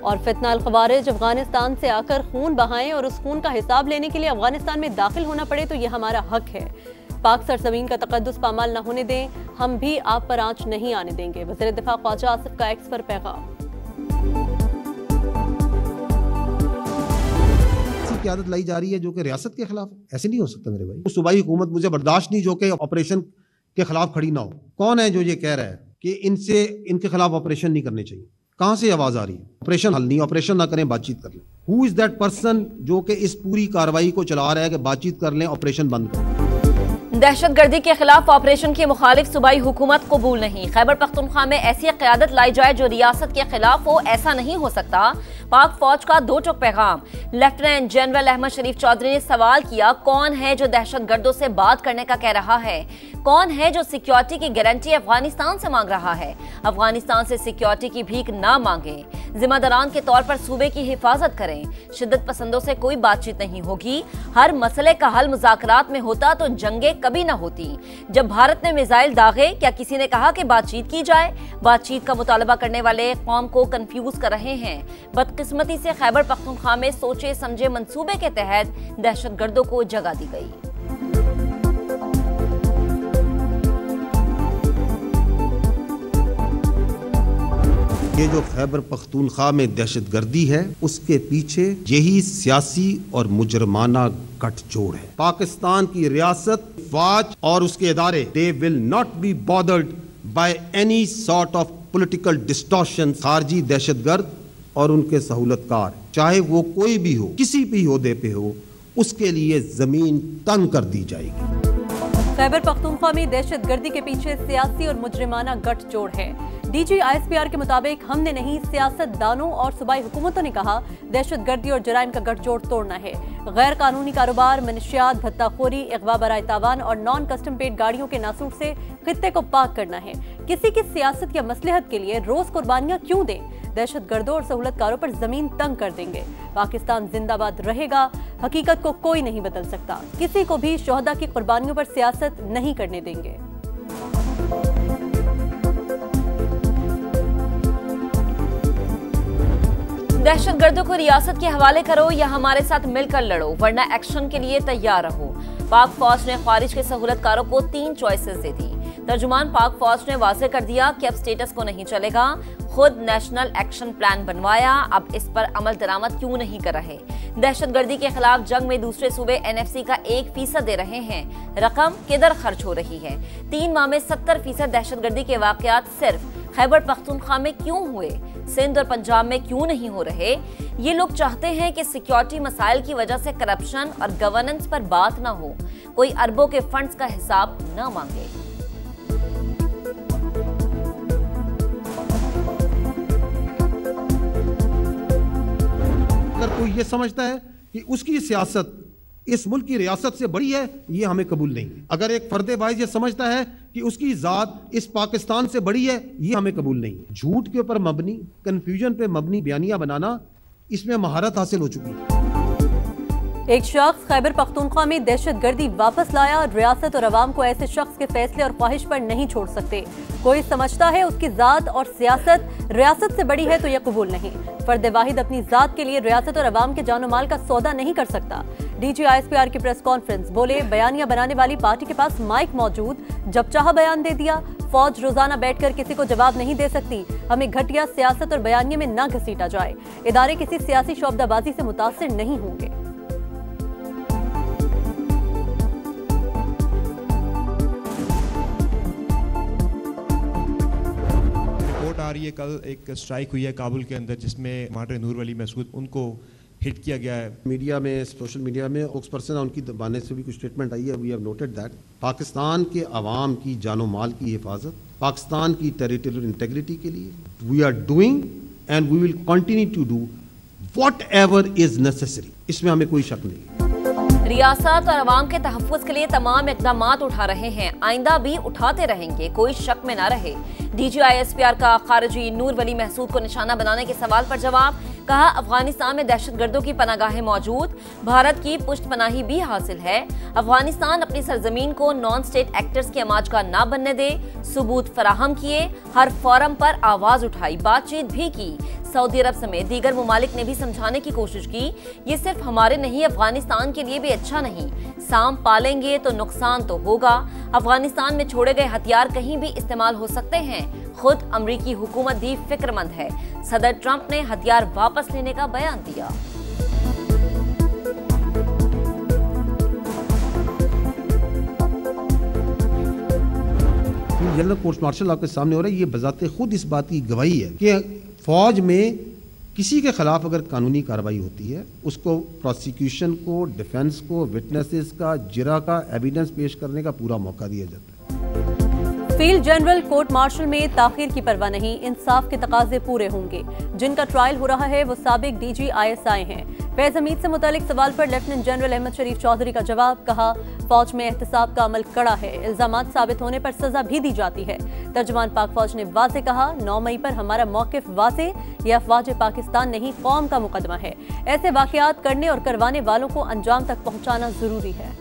और फितना अल ख़वारिज अफगानिस्तान से आकर खून बहाएं और उस खून का हिसाब लेने के लिए अफगानिस्तान में दाखिल होना पड़े तो यह हमारा हक है। पाक सरजमीन का तकद्दुस पामाल न होने दें, हम भी आप पर आंच नहीं आने देंगे। वज़ीर दिफा ख्वाजा आसिफ का एक्स पर पैगाम। क़यादत लाई जा रही है जो कि रियासत के खिलाफ है। ऐसे नहीं हो सकता मेरे भाई। सूबाई हुकूमत मुझे बर्दाश्त नहीं जो कि ऑपरेशन के खिलाफ खड़ी ना हो। कौन है जो ये कह रहा है कि इनके खिलाफ ऑपरेशन नहीं करने चाहिए? कहां से आवाज आ रही है? ऑपरेशन हल नहीं, ऑपरेशन ना करें, बातचीत कर लें। हु इज दैट पर्सन जो कि इस पूरी कार्रवाई को चला रहा है कि बातचीत कर लें, ऑपरेशन बंद करें? दहशतगर्दी के खिलाफ ऑपरेशन की मुखालिफ सूबाई हुकूमत कबूल नहीं। खैबर पख्तूनख्वा में ऐसी क़यादत लाई जाए जो रियासत के खिलाफ हो, ऐसा नहीं हो सकता। पाक फौज का दो टुक पैगाम। लेफ्टिनेंट जनरल अहमद शरीफ चौधरी ने सवाल किया, कौन है जो दहशतगर्दों से बात करने का कह रहा है? कौन है जो सिक्योरिटी की गारंटी अफगानिस्तान से मांग रहा है? अफगानिस्तान से सिक्योरिटी की भीख ना मांगे, जिम्मेदारान के तौर पर सूबे की हिफाजत करें। शिद्दत पसंदों से कोई बातचीत नहीं होगी। हर मसले का हल मुज़ाकरात में होता तो जंगे कभी ना होती। जब भारत ने मिसाइल दागे, क्या किसी ने कहा कि बातचीत की जाए? बातचीत का मुतालबा करने वाले कौम को कंफ्यूज कर रहे हैं। बदकिस्मती से खैबर पख्तूनख्वा में सोचे समझे मंसूबे के तहत दहशतगर्दों को जगह दी गई। ये जो खैबर पख्तूनख्वा में दहशतगर्दी है, उसके पीछे यही सियासी और मुजरमाना गठजोड़ है। पाकिस्तान की रियासत, फौज और उसके इदारे, they will not be bothered by any sort of political distortion. खारजी दहशतगर्द और उनके सहूलतकार, चाहे वो कोई भी हो, किसी भी ओहदे पे हो, उसके लिए जमीन तंग कर दी जाएगी। खैबर पख्तूनख्वा में दहशतगर्दी के पीछे सियासी और मुजरिमाना गठजोड़ है। डीजी ISPR के मुताबिक हमने नहीं, सियासतदानों और सूबाई हुकूमतों ने कहा दहशतगर्दी और जराइम का गठजोड़ तोड़ना है। गैर कानूनी कारोबार, मनशियात, भत्ताखोरी, अगवा बराए तावान और नॉन कस्टम पेड गाड़ियों के नासूर से खित्ते को पाक करना है। किसी की सियासत या मसलहत के लिए रोज कुर्बानियां क्यों दें? दहशतगर्दों और सहूलतकारों पर जमीन तंग कर देंगे। पाकिस्तान जिंदाबाद रहेगा। हकीकत को कोई नहीं बदल सकता। किसी को भी शोहदा की कुर्बानियों पर सियासत नहीं करने देंगे। दहशतगर्दों को रियासत के हवाले करो या हमारे साथ मिलकर लड़ो, वरना एक्शन के लिए तैयार रहो। पाक फौज ने खारिज के सहूलतकारों को 3 चॉइसेस दे दी। तर्जुमान पाक फौज ने वाज़ेह कर दिया कि अब स्टेटस को नहीं चलेगा। खुद नेशनल एक्शन प्लान बनवाया, अब इस पर अमल दरामद क्यों नहीं कर रहे? दहशतगर्दी के खिलाफ जंग में दूसरे सूबे NFC का 1% दे रहे हैं। रकम किधर खर्च हो रही है? 3 माह में 70% दहशतगर्दी के वाकयात सिर्फ खैबर पख्तूनख्वा में क्यों हुए? सिंध और पंजाब में क्यों नहीं हो रहे? ये लोग चाहते हैं कि सिक्योरिटी मसाइल की वजह से करप्शन और गवर्नेंस पर बात ना हो, कोई अरबों के फंड्स का हिसाब ना मांगे। अगर कोई ये समझता है कि उसकी सियासत इस मुल्क की रियासत से बड़ी है, ये हमें कबूल नहीं है। अगर एक फर्दे बाइज ये समझता है कि उसकी जात इस पाकिस्तान से बड़ी है, ये हमें कबूल नहीं है। झूठ के ऊपर मबनी, कंफ्यूजन पे मबनी बयानियां बनाना, इसमें महारत हासिल हो चुकी है। एक शख्स खैबर पख्तूनख्वा में दहशतगर्दी वापस लाया। रियासत और अवाम को ऐसे शख्स के फैसले और ख्वाहिश पर नहीं छोड़ सकते। कोई समझता है उसकी जात और सियासत रियासत से बड़ी है तो यह कबूल नहीं। फर्द वाहिद अपनी जात के लिए रियासत और अवाम के जानो माल का सौदा नहीं कर सकता। डीजी ISPR की प्रेस कॉन्फ्रेंस, बोले बयानियां बनाने वाली पार्टी के पास माइक मौजूद, जब चाहा बयान दे दिया। फौज रोजाना बैठकर किसी को जवाब नहीं दे सकती। हमें घटिया सियासत और बयानियों में न घसीटा जाए। इदारे किसी सियासी शोबदाबाजी से मुतासिर नहीं होंगे। आ रही है, कल एक स्ट्राइक हुई है काबुल के अंदर जिसमें मार्टर नूर वली मसूद उनको हिट किया गया है। मीडिया में, सोशल मीडिया में स्पोक्सपर्सन उनकी दबाने से भी कुछ स्टेटमेंट आई है। We have noted that Pakistan के अवाम की जानो माल की हिफाजत, पाकिस्तान की टेरिटोरियल इंटेग्रिटी के लिए we are doing and we will continue to do whatever is necessary. इसमें हमें कोई शक नहीं। रियासत और अवाम के तहफ़्फ़ुज़ के लिए तमाम इक़दाम उठा रहे हैं, आइंदा भी उठाते रहेंगे, कोई शक में ना रहे। डीजी ISPR का खारजी नूर वली महसूद को निशाना बनाने के सवाल पर जवाब, कहा अफगानिस्तान में दहशतगर्दों की पनागाहें मौजूद, भारत की पुष्टपनाही भी हासिल है। अफगानिस्तान अपनी सरजमीन को नॉन स्टेट एक्टर्स की अमाज का ना बनने दे, सबूत फराहम किए, हर फोरम पर आवाज उठाई, बातचीत भी की। सऊदी अरब समेत दीगर मुमालिक ने भी समझाने की कोशिश की, ये सिर्फ हमारे नहीं अफगानिस्तान के लिए भी अच्छा नहीं। सांप पालेंगे तो नुकसान तो होगा। अफगानिस्तान में छोड़े गए हथियार कहीं भी इस्तेमाल हो सकते हैं। खुद अमरीकी हुकूमत भी फिक्रमंद है। सदर ट्रंप ने हथियार वापस लेने का बयान दिया। जनरल कोर्ट मार्शल आपके सामने हो रहा है, ये बजाते खुद इस बात की गवाही है कि फौज में किसी के खिलाफ अगर कानूनी कार्रवाई होती है, उसको प्रोसिक्यूशन को, डिफेंस को, विटनेसेस का, जिरा का एविडेंस पेश करने का पूरा मौका दिया जाता है। फील्ड जनरल कोर्ट मार्शल में ताखीर की परवाह नहीं, इंसाफ के तकाजे पूरे होंगे। जिनका ट्रायल हो रहा है वो साबिक डीजी ISI हैं। फैज हमीद से मुतालिक सवाल पर लेफ्टिनेंट जनरल अहमद शरीफ चौधरी का जवाब, कहा फौज में एहतसाब का अमल कड़ा है, इल्जामात साबित होने पर सजा भी दी जाती है। तर्जुमान पाक फौज ने वाज़ेह कहा, 9 मई पर हमारा मौकिफ वाज़ेह, यह अफवाज पाकिस्तान नहीं कौम का मुकदमा है। ऐसे वाकयात करने और करवाने वालों को अंजाम तक पहुंचाना जरूरी है।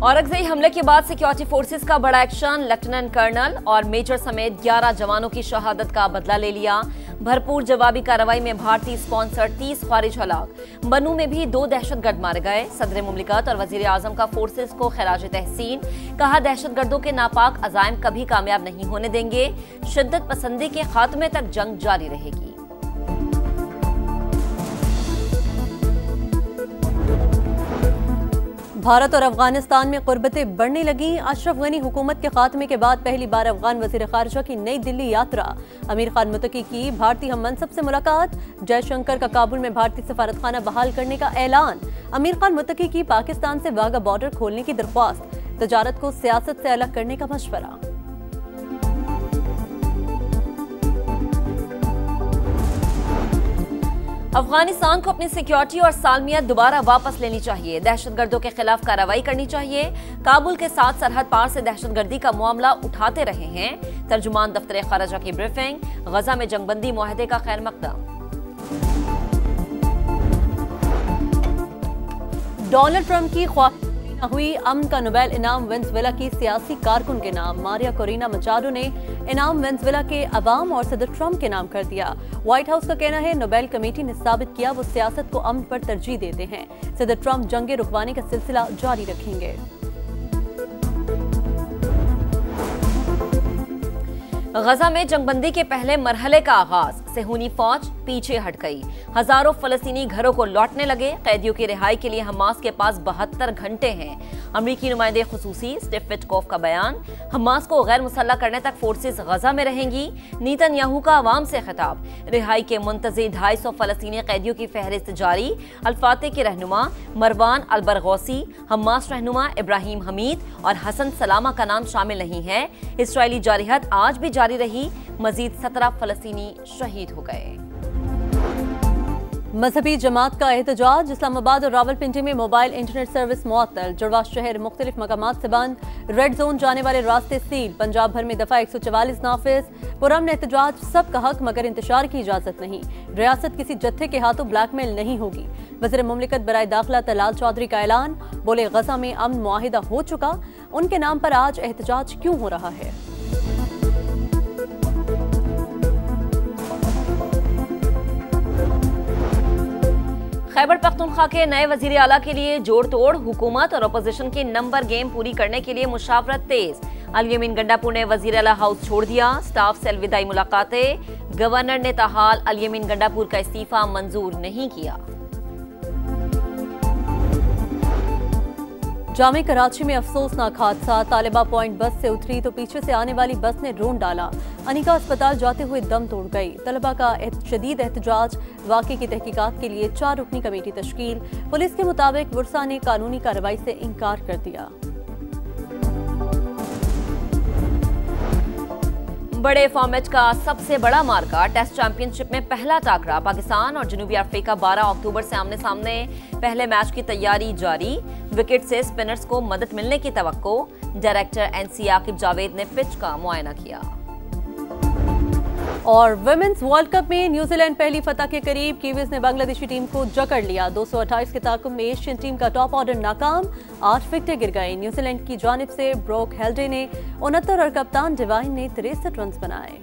औरंगजेब हमले के बाद सिक्योरिटी फोर्सेस का बड़ा एक्शन, लेफ्टिनेंट कर्नल और मेजर समेत 11 जवानों की शहादत का बदला ले लिया। भरपूर जवाबी कार्रवाई में भारतीय स्पॉन्सर 30 ख्वारिज हलाक। बनू में भी 2 दहशतगर्द मारे गए। सदर मुमलिकत और वजीर आजम का फोर्सेस को खराज तहसीन, कहा दहशतगर्दों के नापाक अजायम कभी कामयाब नहीं होने देंगे। शिद्दत पसंदी के खात्मे तक जंग जारी रहेगी। भारत और अफगानिस्तान में कुर्बतें बढ़ने लगी। अशरफ गनी हुकूमत के खात्मे के बाद पहली बार अफगान वजीर खारजा की नई दिल्ली यात्रा। अमीर खान मुत्तकी की भारतीय हम मनसब से मुलाकात। जयशंकर का काबुल में भारतीय सफारतखाना बहाल करने का ऐलान। अमीर खान मुत्तकी की पाकिस्तान से वाघा बॉर्डर खोलने की दरख्वास्त। तजारत को सियासत से अलग करने का मशवरा। अफगानिस्तान को अपनी सिक्योरिटी और सालमियत दोबारा वापस लेनी चाहिए। दहशतगर्दों के खिलाफ कार्रवाई करनी चाहिए। काबुल के साथ सरहद पार से दहशतगर्दी का मामला उठाते रहे हैं। तर्जुमान दफ्तर खारजा की ब्रीफिंग। गजा में जंगबंदी मुआहदे का खैर मकदम। डोनाल्ड ट्रंप की ख्वाहिश हुई, अमन का नोबेल इनाम वेनेजुएला की सियासी कारकुन के नाम। मारिया कोरिना मचाडो ने इनाम वेनेजुएला के अवाम और सदर ट्रंप के नाम कर दिया। व्हाइट हाउस का कहना है नोबेल कमेटी ने साबित किया वो सियासत को अमन पर तरजीह देते हैं। सदर ट्रंप जंगे रुकवाने का सिलसिला जारी रखेंगे। गजा में जंगबंदी के पहले मरहले का आगाज। सेहूनी फौज पीछे हट गई। हजारों फलस्तीनी घरों को लौटने लगे। कैदियों की रिहाई के लिए हमास के पास 72 घंटे हैं। अमरीकी नुमाइंदे खुसूसी स्टीव विटकॉफ का बयान। हमास को गैर मुसल्लह करने तक फोर्सेस गजा में रहेंगी। नेतन्याहू का अवाम से खिताब। रिहाई के मुंतज़िर 250 फलस्तीनी कैदियों की फहरिस्त जारी। अल-फातह के रहनुमा मरवान अल-बरगौसी, हमास रहनुमा इब्राहिम हमीद और हसन सलामा का नाम शामिल नहीं है। इस्राएली जारहियत आज भी जारी रही। मजीद 17 फलस्तीनी शहीद हो गए। मजहबी जमात का एहतजाज। इस्लामाबाद और रावलपिंडी में मोबाइल इंटरनेट सर्विस मुअत्तल। जुड़वा शहर मुख्तलिफ मकामात से बंद। रेड जोन जाने वाले रास्ते सील। पंजाब भर में दफा 144 नाफिज। पुरअमन एहतजाज, सबका हक मगर इंतशार की इजाजत नहीं। रियासत किसी जत्थे के हाथों ब्लैकमेल नहीं होगी। वज़ीर मुमलिकत बराए दाखिला तलाल चौधरी का ऐलान। बोले गजा में अमन मुआहिदा हो चुका, उनके नाम पर आज एहतजाज क्यों हो रहा है। खैबर पख्तूनख्वा के नए वजीर आला के लिए जोड़ तोड़। हुकूमत और अपोजिशन की नंबर गेम पूरी करने के लिए मुशावरत तेज। अल-यमीन गंडापुर ने वजीर आला हाउस छोड़ दिया। स्टाफ से अलविदाई मुलाकातें। गवर्नर ने ताहाल अल-यमीन गंडापुर का इस्तीफा मंजूर नहीं किया। जामे कराची में अफसोसनाक हादसा। तालिबा पॉइंट बस से उतरी तो पीछे से आने वाली बस ने रोन डाला। अनिका अस्पताल जाते हुए दम तोड़ गई। तलबा का शदीद एहतजाज। वाक़े की तहकीकात के लिए 4 रुकनी कमेटी तश्कील। पुलिस के मुताबिक वुरसा ने कानूनी कार्रवाई से इनकार कर दिया। बड़े फॉर्मेट का सबसे बड़ा मार्का। टेस्ट चैंपियनशिप में पहला टाकरा। पाकिस्तान और जनूबी अफ्रीका 12 अक्टूबर से आमने सामने। पहले मैच की तैयारी जारी। विकेट से स्पिनर्स को मदद मिलने की तवक्को। डायरेक्टर NC आकिब जावेद ने पिच का मुआयना किया। और विमेंस वर्ल्ड कप में न्यूजीलैंड पहली फतह के करीब, कीवीज ने बांग्लादेशी टीम को जकड़ लिया। 228 के ताकुम में एशियन टीम का टॉप ऑर्डर नाकाम, 8 विकेटें गिर गई। न्यूजीलैंड की जानिब से ब्रोक हेल्डे ने 69 और कप्तान डिवाइन ने 63 रन बनाए।